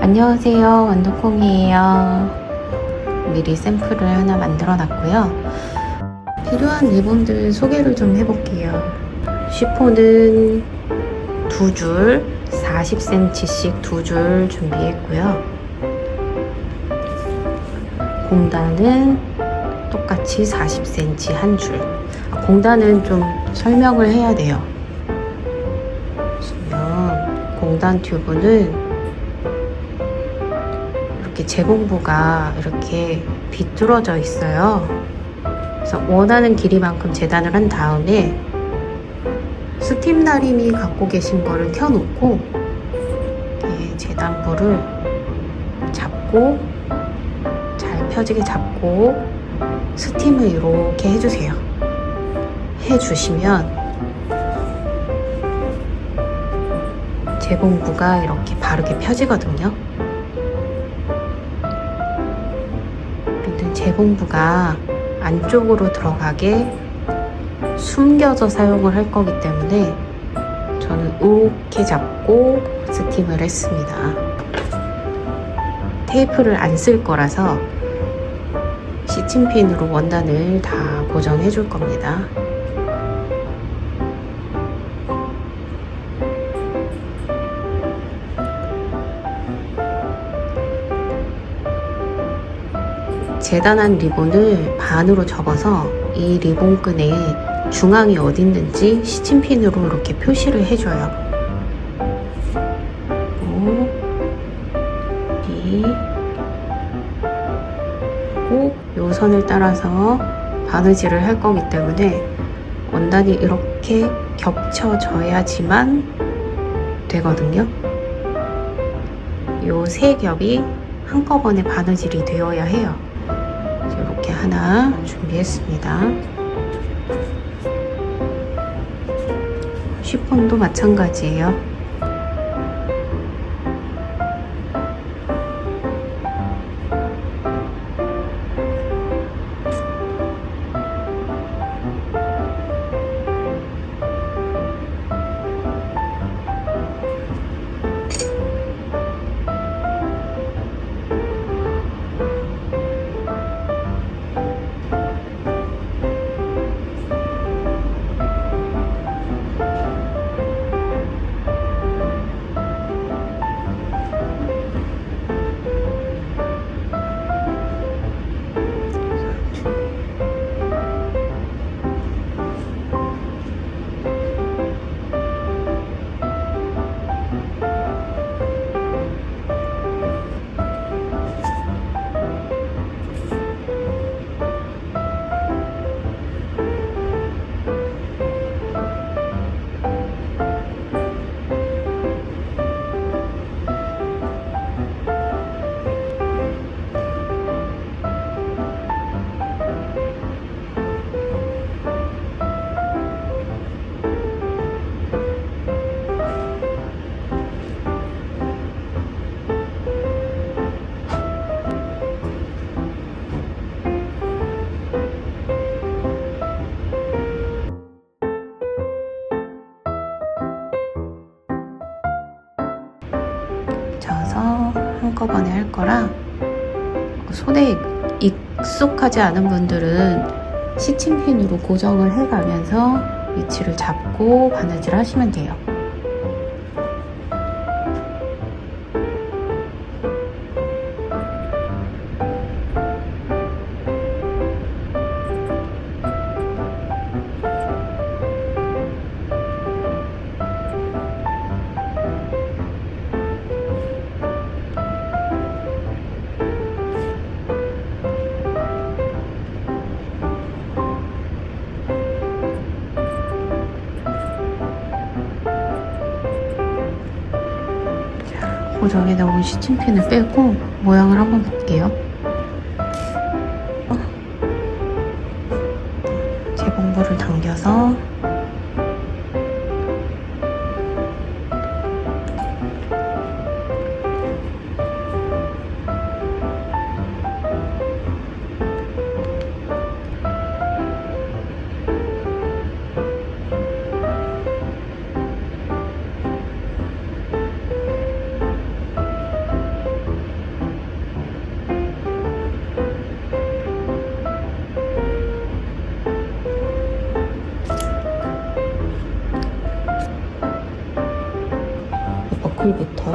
안녕하세요, 완두콩이에요. 미리 샘플을 하나 만들어 놨고요. 필요한 리본들 소개를 좀 해볼게요. 쉬폰은 2줄 40cm씩 2줄 준비했고요. 공단은 똑같이 40cm 한 줄. 공단은 좀 설명을 해야 돼요. 보시면 공단 튜브는 이렇게 재봉부가 이렇게 비뚤어져 있어요. 그래서 원하는 길이만큼 재단을 한 다음에 스팀 나림이 갖고 계신 거를 켜놓고 이렇게 재단부를 잡고 잘 펴지게 잡고 스팀을 이렇게 해주세요. 해주시면 재봉부가 이렇게 바르게 펴지거든요. 재봉부가 안쪽으로 들어가게 숨겨져 사용을 할 거기 때문에 저는 이렇게 잡고 스팀을 했습니다. 테이프를 안 쓸 거라서 시침핀으로 원단을 다 고정해 줄 겁니다. 재단한 리본을 반으로 접어서 이 리본끈의 중앙이 어디 있는지 시침핀으로 이렇게 표시를 해줘요. 그리고 이 선을 따라서 바느질을 할 거기 때문에 원단이 이렇게 겹쳐져야지만 되거든요. 이 세 겹이 한꺼번에 바느질이 되어야 해요. 이렇게 하나 준비했습니다. 쉬폰도 마찬가지예요. 한꺼번에 할 거라 손에 익숙하지 않은 분들은 시침핀으로 고정을 해가면서 위치를 잡고 바느질 하시면 돼요. 고정에 넣은 시침핀을 빼고 모양을 한번 볼게요. 재봉부를 당겨서 버클부터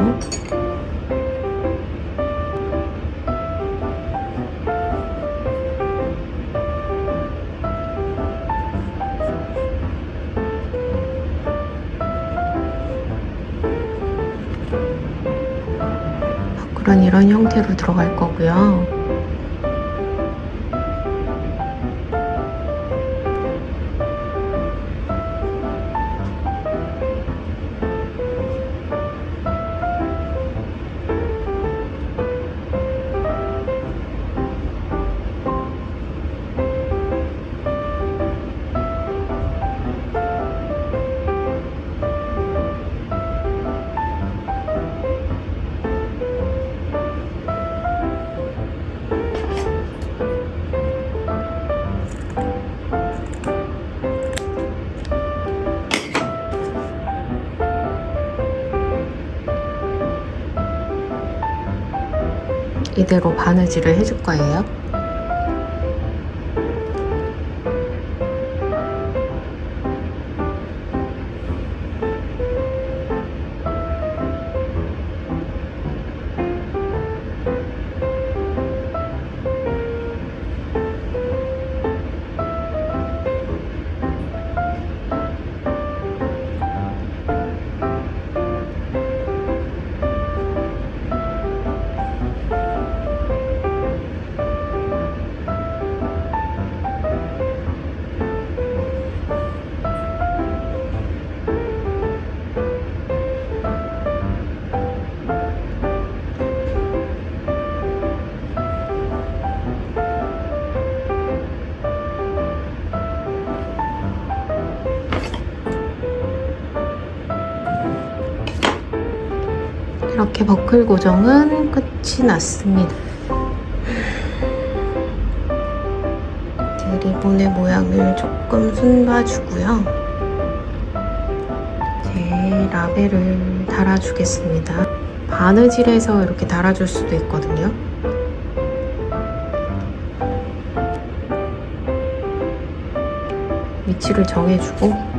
버클은 이런 형태로 들어갈 거고요. 이대로 바느질을 해줄 거예요. 이렇게 버클 고정은 끝이 났습니다. 이제 리본의 모양을 조금 손봐주고요. 이제 라벨을 달아주겠습니다. 바느질해서 이렇게 달아줄 수도 있거든요. 위치를 정해주고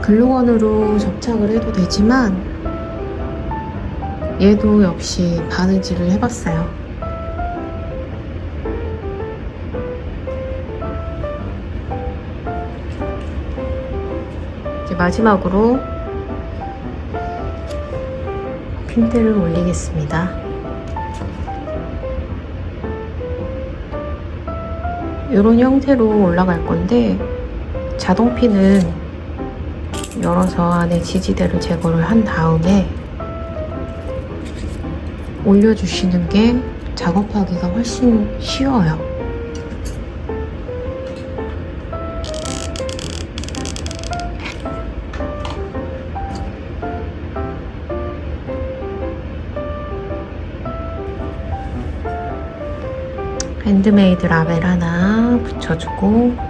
글루건으로 접착을 해도 되지만 얘도 역시 바느질을 해봤어요. 이제 마지막으로 핀들을 올리겠습니다. 이런 형태로 올라갈 건데 자동핀은 열어서 안에 지지대를 제거를 한 다음에 올려주시는 게 작업하기가 훨씬 쉬워요. 핸드메이드 라벨 하나 붙여주고